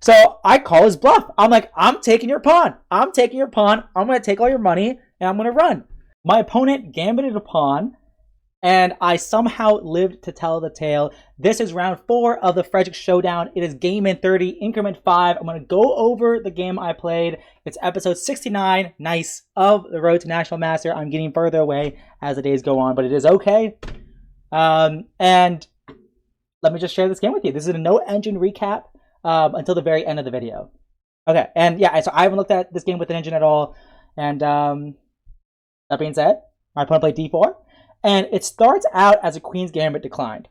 So I call his bluff. I'm like, I'm taking your pawn. I'm taking your pawn. I'm going to take all your money, and I'm going to run. My opponent gambited a pawn, and I somehow lived to tell the tale. This is round 4 of the Frederick Showdown. It is game in 30, increment 5. I'm going to go over the game I played. It's episode 69, nice, of the Road to National Master. I'm getting further away as the days go on, but it is okay. And let me just share this game with you. This is a no-engine recap until the very end of the video. Okay, and yeah, so I haven't looked at this game with an engine at all. And that being said, my opponent played d4. And it starts out as a Queen's Gambit declined.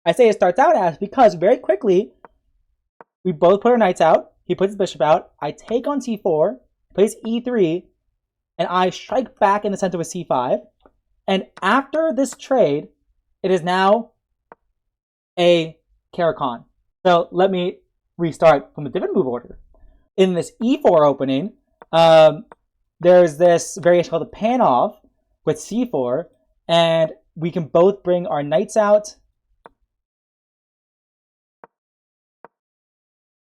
I say it starts out as because very quickly, we both put our knights out. He puts his bishop out. I take on c4, plays e3, and I strike back in the center with c5. And after this trade, it is now a Caro-Kann. So let me restart from a different move order. In this e4 opening, there's this variation called the Panov with c4. And we can both bring our knights out.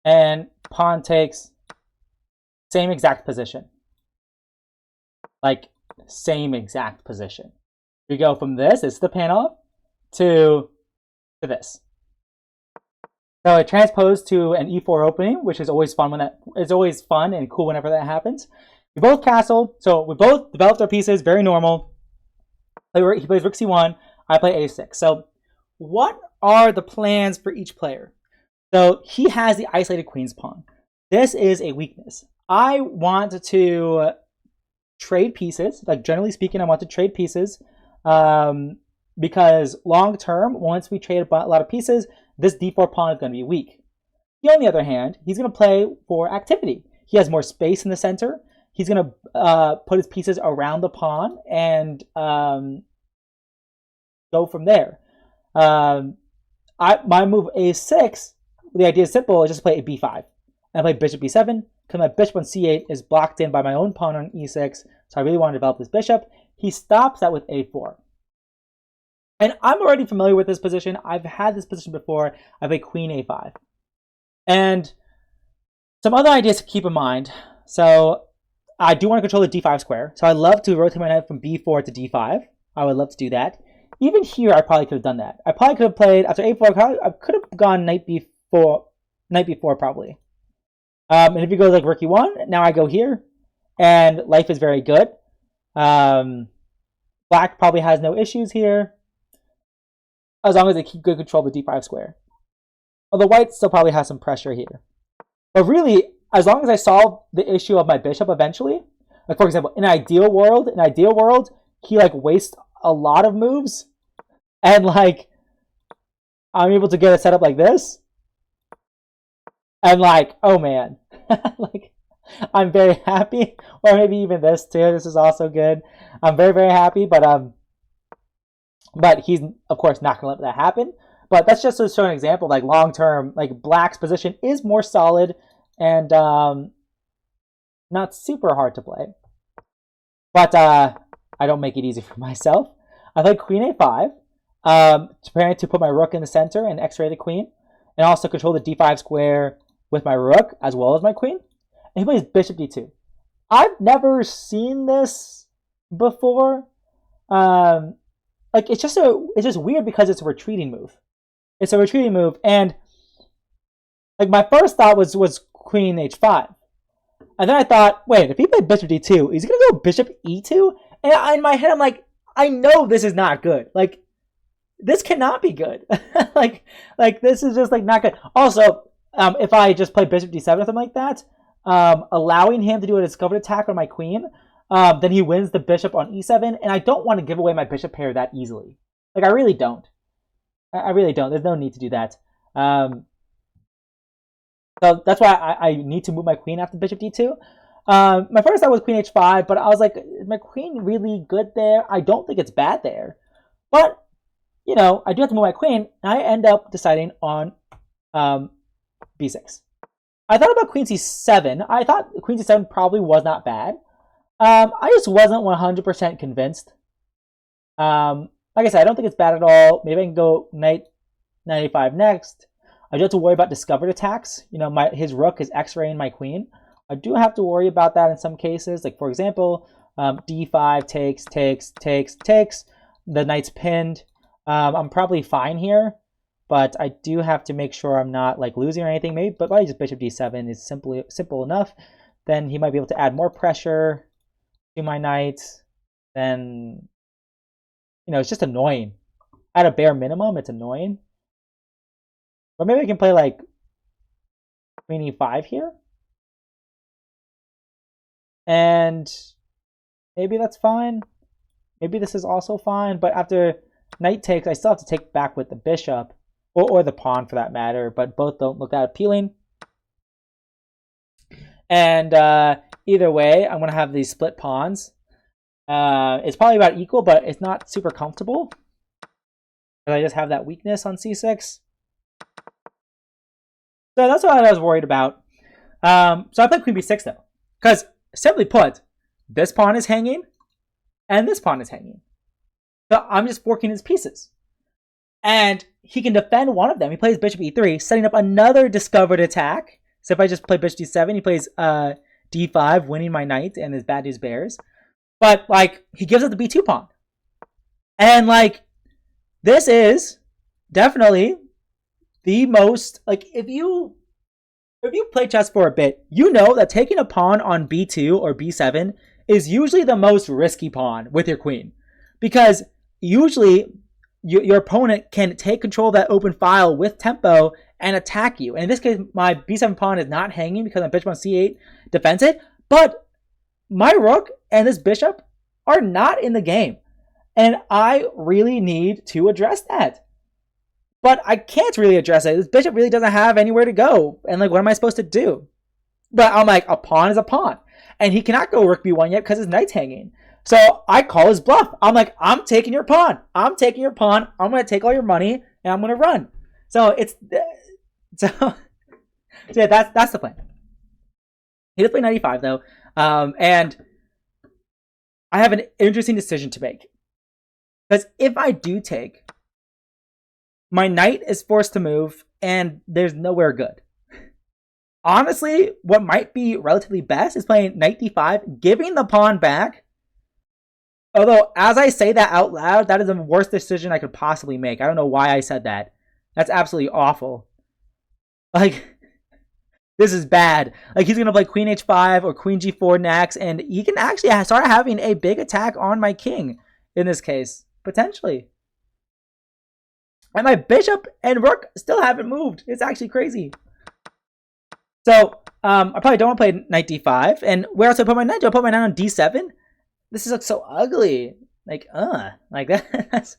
And pawn takes same exact position. Like, same exact position. We go from this is the Panov, to this. So it transposed to an e4 opening, which is always fun it's always fun and cool whenever that happens. We both castle, so we both developed our pieces, very normal. He plays rook c1, I play a6. So what are the plans for each player? So he has the isolated queen's pawn. This is a weakness. I want to trade pieces. Like, generally speaking, I want to trade pieces because long term, once we trade a lot of pieces, this d4 pawn is going to be weak. He, on the other hand, he's going to play for activity. He has more space in the center. He's going to put his pieces around the pawn and go from there. My move a6, the idea is simple. I just play a b5. And I play bishop b7 because my bishop on c8 is blocked in by my own pawn on e6. So I really want to develop this bishop. He stops that with a4. And I'm already familiar with this position. I've had this position before. I play queen a5. And some other ideas to keep in mind. So I do want to control the d5 square. So I love to rotate my knight from b4 to d5. I would love to do that. Even here, I probably could have done that. I probably could have played, after a4, I could have gone knight b4 probably. And if you go like rook e1, now I go here. And life is very good. Black probably has no issues here, as long as they keep good control of the d5 square. Although white still probably has some pressure here. But really, as long as I solve the issue of my bishop eventually, like for example, in an ideal world, he like wastes a lot of moves, and like I'm able to get it set up like this, and like, oh man, like I'm very happy. Or maybe even this too. This is also good. I'm very, very happy, but he's of course not gonna let that happen. But that's just to show an example. Like long term, like black's position is more solid and not super hard to play. But I don't make it easy for myself. I play queen a5, preparing to put my rook in the center and x-ray the queen, and also control the d5 square with my rook as well as my queen. And he plays bishop d2. I've never seen this before. Like it's just weird because it's a retreating move. It's a retreating move, and like my first thought was queen h5, and then I thought, wait, if he played bishop d2, is he gonna go bishop e2? And in my head, I'm like, I know this is not good. Like, this cannot be good. like this is just like not good. Also, if I just play bishop d7 or something like that, allowing him to do a discovered attack on my queen, then he wins the bishop on e7, and I don't want to give away my bishop pair that easily. Like, I really don't. I really don't. There's no need to do that. So that's why I need to move my queen after bishop d2. My first thought was queen h5, but I was like, is my queen really good there? I don't think it's bad there. But, you know, I do have to move my queen, and I end up deciding on b6. I thought about queen c7. I thought queen c7 probably was not bad. I just wasn't 100% convinced. Like I said, I don't think it's bad at all. Maybe I can go knight a5 next. I do have to worry about discovered attacks. You know, his rook is x-raying my queen. I do have to worry about that in some cases. Like, for example, d5 takes. The knight's pinned. I'm probably fine here, but I do have to make sure I'm not like losing or anything. Maybe, but probably just bishop d7 is simple enough. Then he might be able to add more pressure to my knight. Then, you know, it's just annoying. At a bare minimum, it's annoying. But maybe I can play like queen e5 here. And maybe that's fine. Maybe this is also fine. But after knight takes, I still have to take back with the bishop. Or the pawn for that matter. But both don't look that appealing. And either way, I'm going to have these split pawns. It's probably about equal, but it's not super comfortable. I just have that weakness on c6. So that's what I was worried about. So I played queen b6 though. Because simply put, this pawn is hanging and this pawn is hanging. So I'm just forking his pieces. And he can defend one of them. He plays bishop e3, setting up another discovered attack. So if I just play bishop d7, he plays d5, winning my knight and his bad news bears. But like, he gives up the b2 pawn. And like, this is definitely the most, like, if you play chess for a bit, you know that taking a pawn on b2 or b7 is usually the most risky pawn with your queen. Because usually your opponent can take control of that open file with tempo and attack you. And in this case, my b7 pawn is not hanging because my bishop on c8 defends it. But my rook and this bishop are not in the game. And I really need to address that. But I can't really address it. This bishop really doesn't have anywhere to go. And like, what am I supposed to do? But I'm like, a pawn is a pawn. And he cannot go rook b1 yet because his knight's hanging. So I call his bluff. I'm like, I'm taking your pawn. I'm taking your pawn. I'm going to take all your money and I'm going to run. So yeah, that's the plan. He does play 95 though. And I have an interesting decision to make. Because if I do take, my knight is forced to move and there's nowhere good. Honestly, what might be relatively best is playing knight d5, giving the pawn back. Although, as I say that out loud, that is the worst decision I could possibly make. I don't know why I said that. That's absolutely awful. Like, this is bad. Like, he's going to play queen h5 or queen g4 next, and he can actually start having a big attack on my king in this case, potentially. And my bishop and rook still haven't moved. It's actually crazy. So, I probably don't want to play knight d5. And where else do I put my knight? Do I put my knight on d7? This looks so ugly. Like that.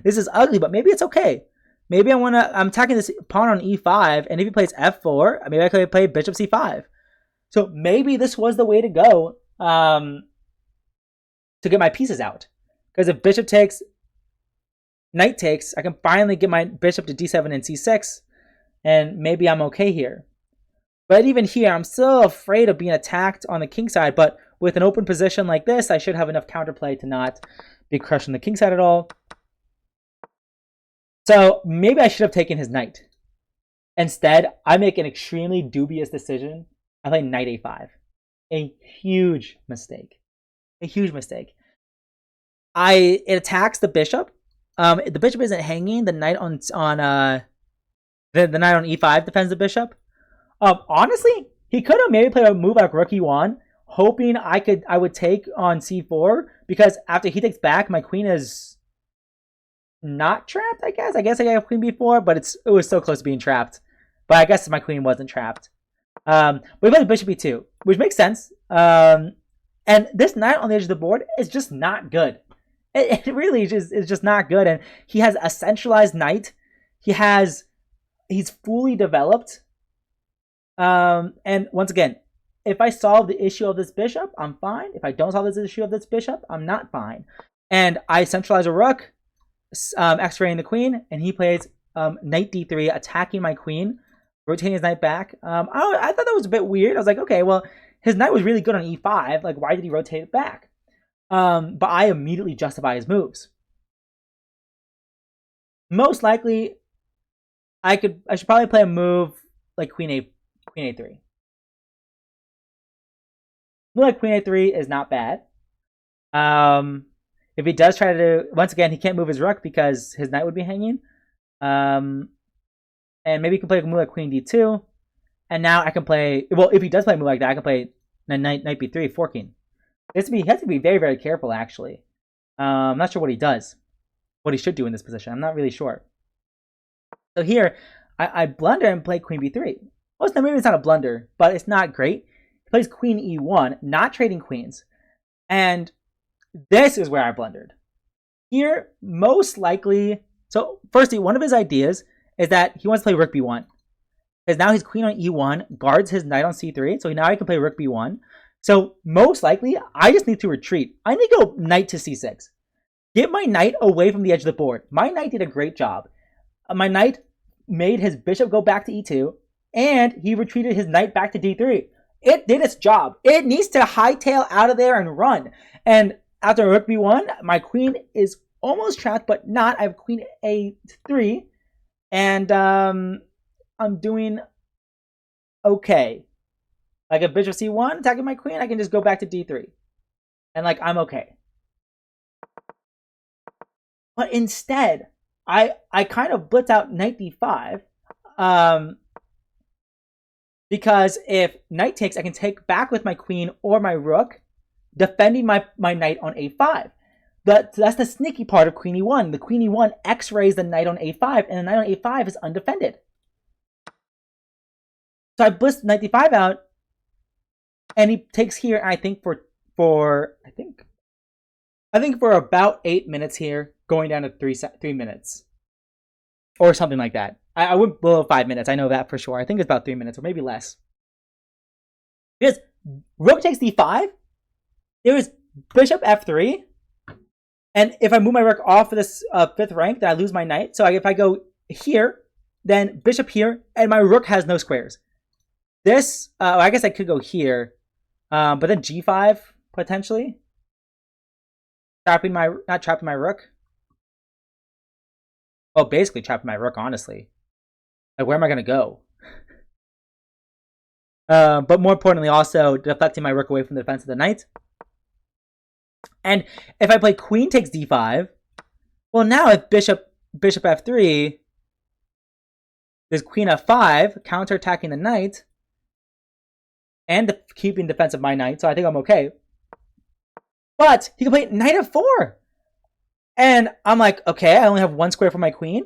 This is ugly, but maybe it's okay. Maybe I'm attacking this pawn on e5, and if he plays f4, maybe I could play bishop c5. So maybe this was the way to go to get my pieces out. Because if bishop takes, knight takes, I can finally get my bishop to d7 and c6, and maybe I'm okay here. But even here, I'm still afraid of being attacked on the king side, but with an open position like this, I should have enough counterplay to not be crushed on the king side at all. So maybe I should have taken his knight. Instead, I make an extremely dubious decision. I play knight a5. A huge mistake. A huge mistake. It attacks the bishop. The bishop isn't hanging. The knight on the knight on e5 defends the bishop. Honestly, he could have maybe played a move like rook e1, hoping I would take on c4, because after he takes back, my queen is not trapped, I guess. I guess I got queen b4, but it was so close to being trapped. But I guess my queen wasn't trapped. We played bishop e2, which makes sense. And this knight on the edge of the board is just not good. It really is just not good. And he has a centralized knight. He's fully developed. And once again, if I solve the issue of this bishop, I'm fine. If I don't solve this issue of this bishop, I'm not fine. And I centralize a rook, x-raying the queen, and he plays knight d3, attacking my queen, rotating his knight back. I thought that was a bit weird. I was like, okay, well, his knight was really good on e5. Like, why did he rotate it back? But I immediately justify his moves. Most likely, I should probably play a move like queen a3. Move like queen a3 is not bad. If he does try to, once again, he can't move his rook because his knight would be hanging. And maybe he can play a move like queen d2. And now I can play, well, if he does play a move like that, I can play knight b3, forking. He has to be very, very careful, actually. I'm not sure what he does, what he should do in this position. I'm not really sure. So here, I blunder and play queen b3. Well, maybe it's not a blunder, but it's not great. He plays queen e1, not trading queens. And this is where I blundered. Here, most likely, so firstly, one of his ideas is that he wants to play rook b1. Because now his queen on e1 guards his knight on c3, so now he can play rook b1. So most likely, I just need to retreat. I need to go knight to c6. Get my knight away from the edge of the board. My knight did a great job. My knight made his bishop go back to e2, and he retreated his knight back to d3. It did its job. It needs to hightail out of there and run. And after rook b1, my queen is almost trapped, but not. I have queen a3, and I'm doing okay. Like a bishop c1 attacking my queen, I can just go back to d3. And like, I'm okay. But instead, I kind of blitz out knight d5. Because if knight takes, I can take back with my queen or my rook, defending my knight on a5. That's the sneaky part of queen e1. The queen e1 x-rays the knight on a5, and the knight on a5 is undefended. So I blitzed knight d5 out, and he takes here, and I think for about 8 minutes here, going down to 3 minutes. Or something like that. I wouldn't below 5 minutes. I know that for sure. I think it's about 3 minutes, or maybe less. Because rook takes d5, there is bishop f3, and if I move my rook off of this 5th rank, then I lose my knight. So if I go here, then bishop here, and my rook has no squares. This, I guess I could go here, but then g5 potentially, not trapping my rook. Oh, basically trapping my rook, honestly. Like, where am I going to go? But more importantly, also deflecting my rook away from the defense of the knight. And if I play queen takes d5, well, now if bishop f3, there's queen f5, counterattacking the knight, and keeping defense of my knight, so I think I'm okay. But he can play knight f4. And I'm like, okay, I only have 1 square for my queen.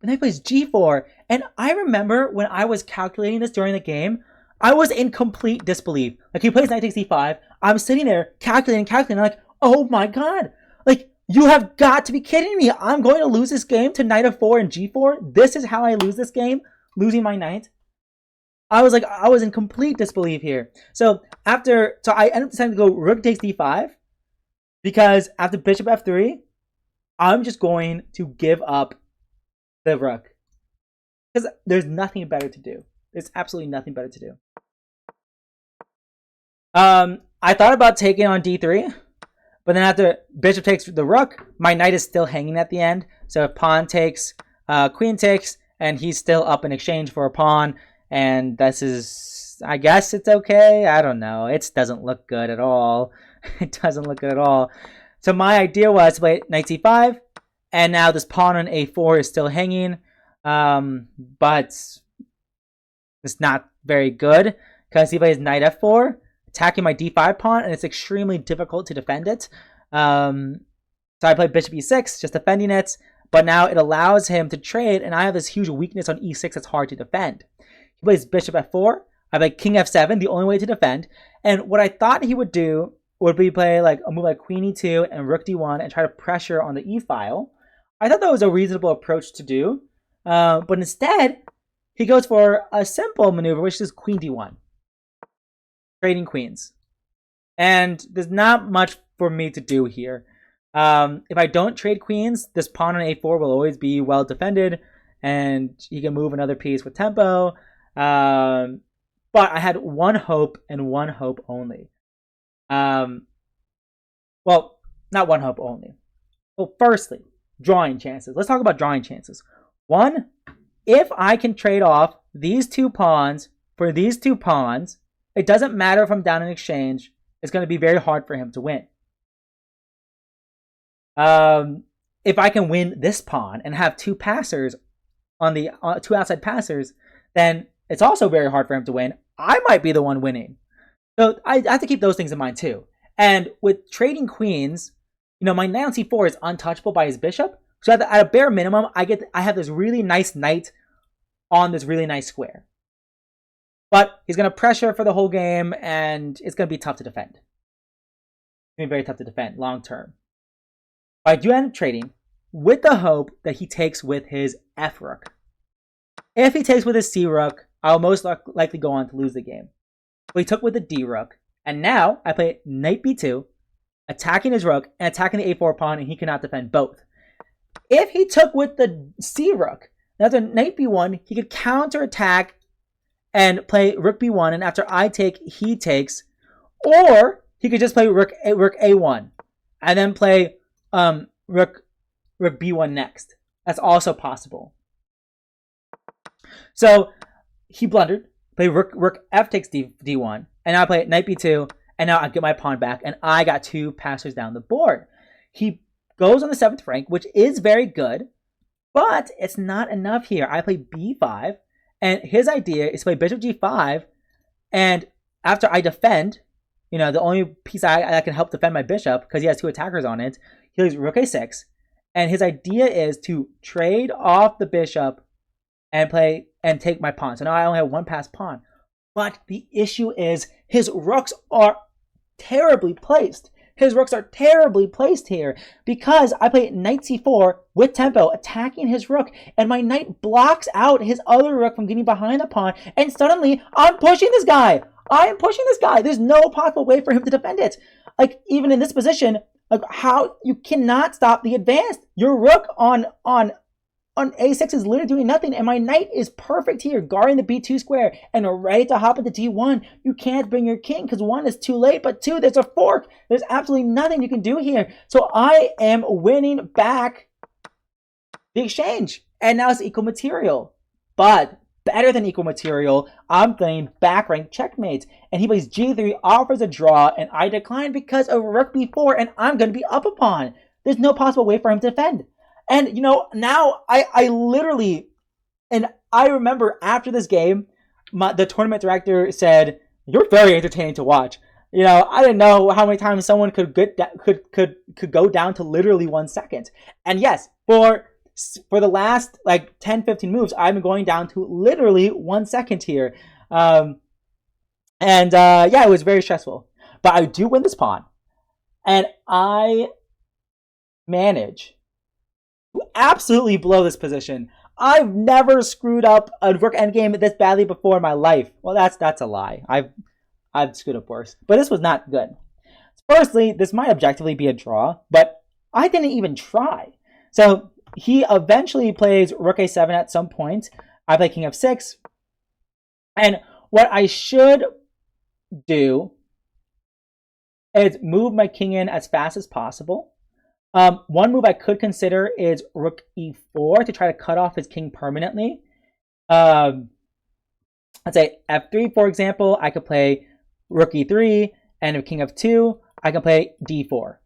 And then he plays g4. And I remember when I was calculating this during the game, I was in complete disbelief. Like, he plays knight takes d5. I'm sitting there calculating. I'm like, oh my god. Like, you have got to be kidding me. I'm going to lose this game to knight f4 and g4. This is how I lose this game, losing my knight. I was in complete disbelief here. So I ended up deciding to go rook takes d5. Because after bishop f3, I'm just going to give up the rook. Because there's nothing better to do. There's absolutely nothing better to do. I thought about taking on d3. But then after bishop takes the rook, my knight is still hanging at the end. So if pawn takes, queen takes, and he's still up in exchange for a pawn. And this is, I guess it's okay. I don't know. It doesn't look good at all. It doesn't look good at all. So my idea was to play knight c5, and now this pawn on a4 is still hanging, but it's not very good because he plays knight f4, attacking my d5 pawn, and it's extremely difficult to defend it. So I play bishop e6, just defending it, but now it allows him to trade, and I have this huge weakness on e6 that's hard to defend. He plays bishop f4, I play king f7, the only way to defend, and what I thought he would do would be play like a move like queen e2 and rook d1 and try to pressure on the e-file. I thought that was a reasonable approach to do, but instead he goes for a simple maneuver, which is queen d1, trading queens. And there's not much for me to do here. If I don't trade queens, this pawn on a4 will always be well defended, and he can move another piece with tempo. But I had one hope and one hope only. Well, not one hope only. Well, firstly, drawing chances. Let's talk about drawing chances. One, if I can trade off these 2 pawns for these 2 pawns, it doesn't matter if I'm down in exchange. It's going to be very hard for him to win. If I can win this pawn and have 2 passers on the 2 outside passers, then it's also very hard for him to win. I might be the one winning. So I have to keep those things in mind too. And with trading queens, you know, my knight on c4 is untouchable by his bishop. So at a bare minimum, I have this really nice knight on this really nice square. But he's going to pressure for the whole game, and it's going to be tough to defend. It's going to be very tough to defend long term. But I do end up trading with the hope that he takes with his f rook. If he takes with his c rook, I'll most likely go on to lose the game. But he took with the d rook, and now I play knight b2, attacking his rook and attacking the a4 pawn, and he cannot defend both. If he took with the c rook, after knight b1, he could counterattack and play rook b1, and after I take, he takes, or he could just play rook a1, and then play rook b1 next. That's also possible. So he blundered, play rook f takes d1, and now I play knight b2, and now I get my pawn back, and I got 2 passers down the board. He goes on the 7th rank, which is very good, but it's not enough here. I play b5, and his idea is to play bishop g5, and after I defend, you know, the only piece I can help defend my bishop, because he has 2 attackers on it, he plays rook a6, and his idea is to trade off the bishop and play and take my pawn. So now I only have 1 passed pawn. But the issue is his rooks are terribly placed. His rooks are terribly placed here because I play knight c4 with tempo, attacking his rook, and my knight blocks out his other rook from getting behind the pawn, and suddenly I'm pushing this guy. I am pushing this guy. There's no possible way for him to defend it. Like, even in this position, like, how you cannot stop the advance. Your rook on a6 is literally doing nothing, and my knight is perfect here, guarding the b2 square and ready to hop into d1. You can't bring your king because 1 is too late, but 2, there's a fork. There's absolutely nothing you can do here. So I am winning back the exchange, and now it's equal material. But better than equal material, I'm playing back rank checkmate, and he plays g3, offers a draw, and I decline because of rook b4, and I'm going to be up a pawn. There's no possible way for him to defend. And, you know, now I literally, and I remember after this game, the tournament director said, "You're very entertaining to watch." You know, I didn't know how many times someone could go down to literally 1 second. And yes, for the last like 10-15 moves, I've been going down to literally 1 second here. Yeah, it was very stressful. But I do win this pawn, and I manage absolutely blow this position. I've never screwed up a rook endgame this badly before in my life. Well, that's a lie. I've screwed up worse, but this was not good. Firstly, this might objectively be a draw, but I didn't even try. So he eventually plays rook a7 at some point. I play king f6, and what I should do is move my king in as fast as possible. One move I could consider is rook e4 to try to cut off his king permanently. Let's say f3, for example. I could play rook e3, and if king f2, I can play d4.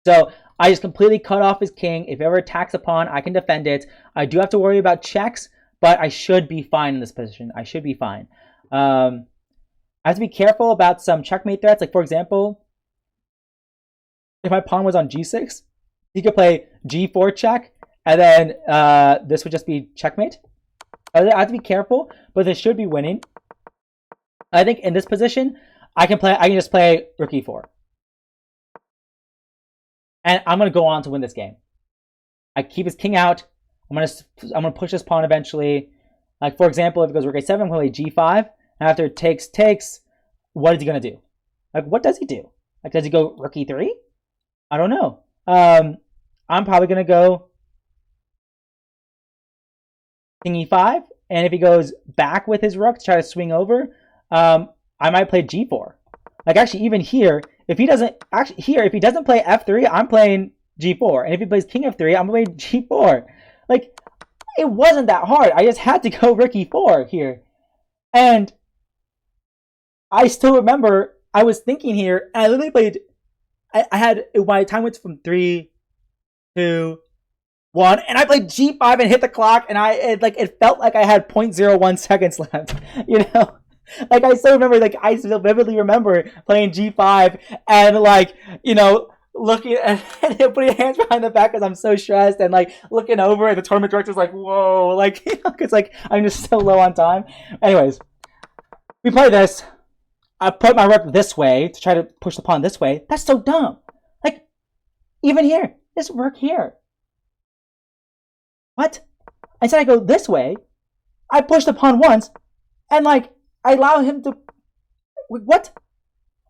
So I just completely cut off his king. If he ever attacks a pawn, I can defend it. I do have to worry about checks, but I should be fine in this position. I should be fine. I have to be careful about some checkmate threats. Like, for example, if my pawn was on g6, he could play g4 check, and then this would just be checkmate. I have to be careful, but this should be winning. I think in this position, I can just play rook e4, and I'm gonna go on to win this game. I keep his king out. I'm gonna push this pawn eventually. Like, for example, if it goes rook a7, I'm gonna play g5, and after it takes, what is he gonna do? Like, what does he do? Like, does he go rook e3? I don't know. I'm probably going to go king e5. And if he goes back with his rook to try to swing over, I might play g4. Like, actually, even here, if he doesn't play f3, I'm playing g4. And if he plays king f3, I'm playing g4. Like, it wasn't that hard. I just had to go rook e4 here. And I still remember I was thinking here, and I literally played, I had, my time went from 3, 2, 1, and I played g5 and hit the clock, and it felt like I had 0.01 seconds left, you know? Like, I still remember, like, I still vividly remember playing g5 and, like, you know, looking and putting hands behind the back because I'm so stressed, and like looking over, and the tournament director's like, whoa, like, you know, it's like I'm just so low on time. Anyways, we play this. I put my rook this way to try to push the pawn this way. That's so dumb. Like, even here, this rook here. What? Instead I go this way, I push the pawn once, and like I allow him to. What?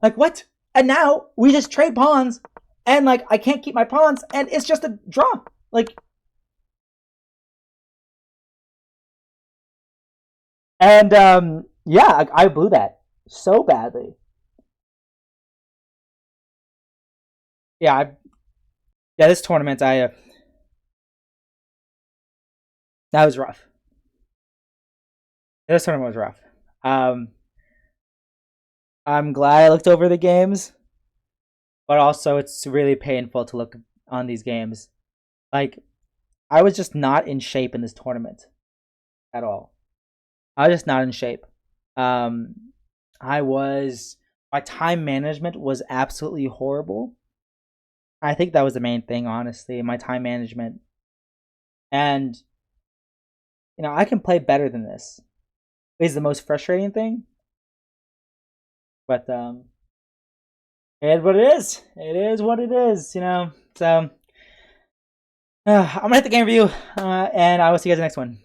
Like, what? And now we just trade pawns. And, like, I can't keep my pawns, and it's just a draw. Like, and, yeah, I blew that so badly. Yeah, this tournament, that was rough. This tournament was rough. I'm glad I looked over the games, but also it's really painful to look on these games. Like, I was just not in shape in this tournament at all. I was just not in shape. My time management was absolutely horrible. I think that was the main thing, honestly, my time management. And, you know, I can play better than this. Is the most frustrating thing. But, it is what it is. It is what it is, you know. So, I'm going to hit the game review, and I will see you guys in the next one.